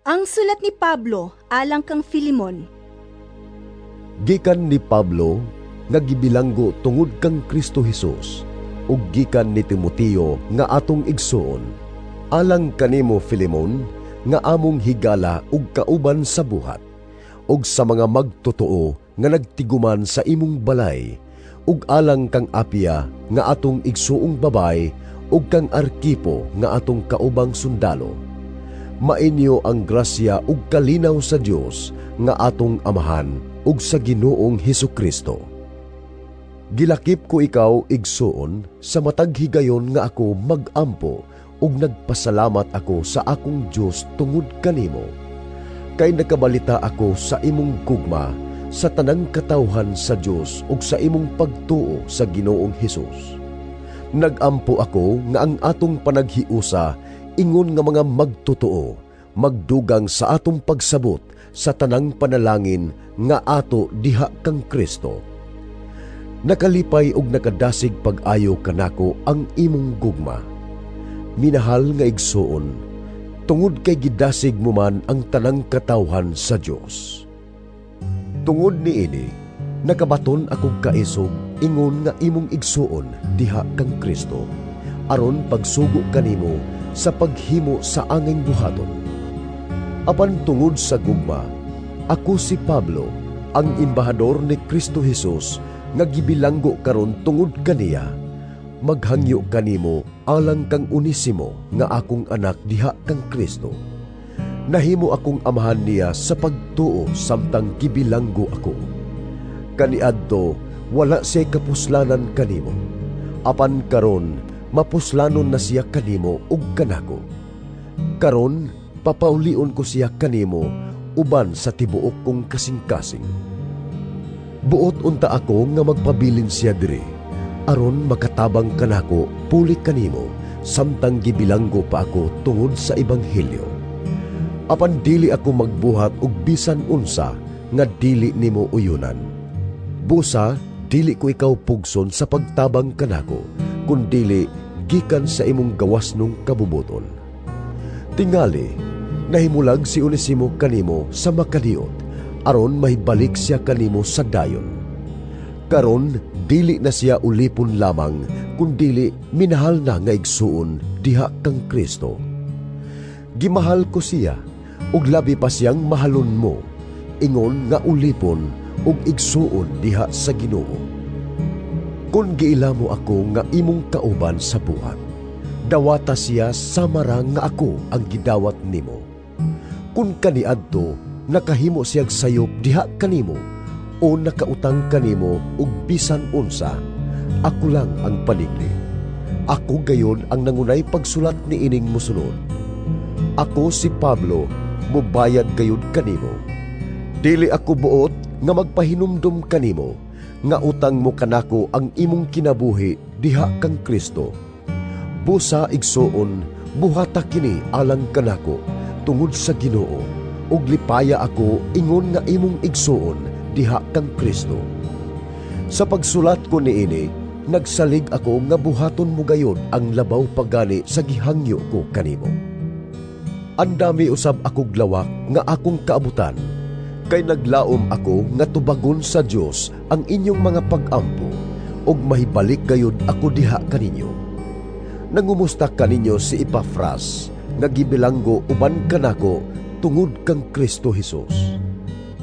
Ang sulat ni Pablo alang kang Filemon. Gikan ni Pablo nga gibilanggo tungod kang Kristo Jesus ug gikan ni Timoteo nga atong igsuon alang kanimo Filemon nga among higala ug kauban sa buhat ug sa mga magtotoo nga nagtiguman sa imong balay ug alang kang Apia nga atong igsuong babay ug kang Arkipo nga atong kaubang sundalo. Mainyo ang grasya ug kalinaw sa Dios nga atong Amahan ug sa Ginoong Hesukristo. Gilakip ko ikaw igsuon sa matag higayon nga ako magampo ug nagpasalamat ako sa akong Dios tungod kanimo. Kay nakabalita ako sa imong gugma sa tanang katawhan sa Dios ug sa imong pagtuo sa Ginoong Hesus. Nagampo ako nga ang atong panaghiusa ingon nga mga magtotoo magdugang sa atong pagsabot sa tanang panalangin nga ato diha kang Kristo. Nakalipay og nakadasig pag-ayo kanako ang imong gugma. Minahal nga igsuon, tungod kay gidasig mo man ang tanang katawhan sa Dios. Tungod niini, nakabaton akong kaisog ingon nga imong igsuon diha kang Kristo, aron pagsugo kanimo sa paghimo sa anging buhaton. Apan tungod sa gugma, ako si Pablo, ang embahador ni Kristo Jesus nga gibilanggo karon tungod kaniya, maghangyo kanimo alang kang Onesimo nga akong anak diha kang Kristo. Nahimo akong amahan niya sa pagtuo samtang gibilanggo ako. Kaniadto wala siya kapuslanan kanimo, apan karon mapuslanon na siya kanimo ug kanako. Karon papaulion ko siya kanimo uban sa tibuok kong kasing-kasing. Buot unta ako nga magpabilin siya diri aron makatabang kanako puli kanimo samtang gibilanggo pa ako tungod sa ebanghelyo. Apan dili ako magbuhat og bisan unsa nga dili nimo uyunan. Busa dili ko ikaw pugson sa pagtabang kanako, kundili gikan sa imong gawasnong kabubuton. Tingali, nahimulag si Onesimo kanimo sa makaliot, aron mahibalik siya kanimo sa dayon. Karon, dili na siya ulipon lamang, kundili minahal na nga igsuon diha kang Kristo. Gimahal ko siya, ug labi pa siyang mahalon mo, ingon nga ulipon ug igsuon diha sa Ginoo. Kung giila mo ako nga imong kauban sa buhat, dawata siya samara nga ako ang gidawat nimo. Kung kaniadto nakahimo siyag sayop diha kanimo o nakautang kanimo ug bisan unsa, ako lang ang panigli. Ako gayon ang nangunay pagsulat ni ining mosunod. Ako si Pablo, mubayad gayud kanimo. Dili ako buot nga magpahinumdum kanimo nga utang mo kanako ang imong kinabuhi diha kang Kristo. Busa igsuon, buhata kini alang kanako tungod sa Ginoo, ug lipaya ako ingon nga imong igsuon diha kang Kristo. Sa pagsulat ko niini, nagsalig ako nga buhaton mo gayud ang labaw pagani sa gihangyo ko kanimo. Andami usab akog lawak nga akong kaabutan, kay naglaom ako nga tubagon sa Dios ang inyong mga pag-ampo ug mahibalik gayud ako diha kaninyo. Nangumusta kaninyo si Epafras nga gibilanggo uban kanako tungod kang Kristo Jesus.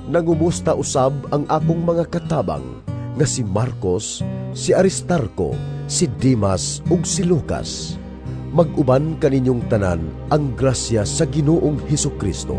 Nangumusta usab ang akong mga katabang nga si Marcos, si Aristarco, si Dimas ug si Lucas. Mag-uban kaninyong tanan ang grasya sa Ginoong Hesukristo.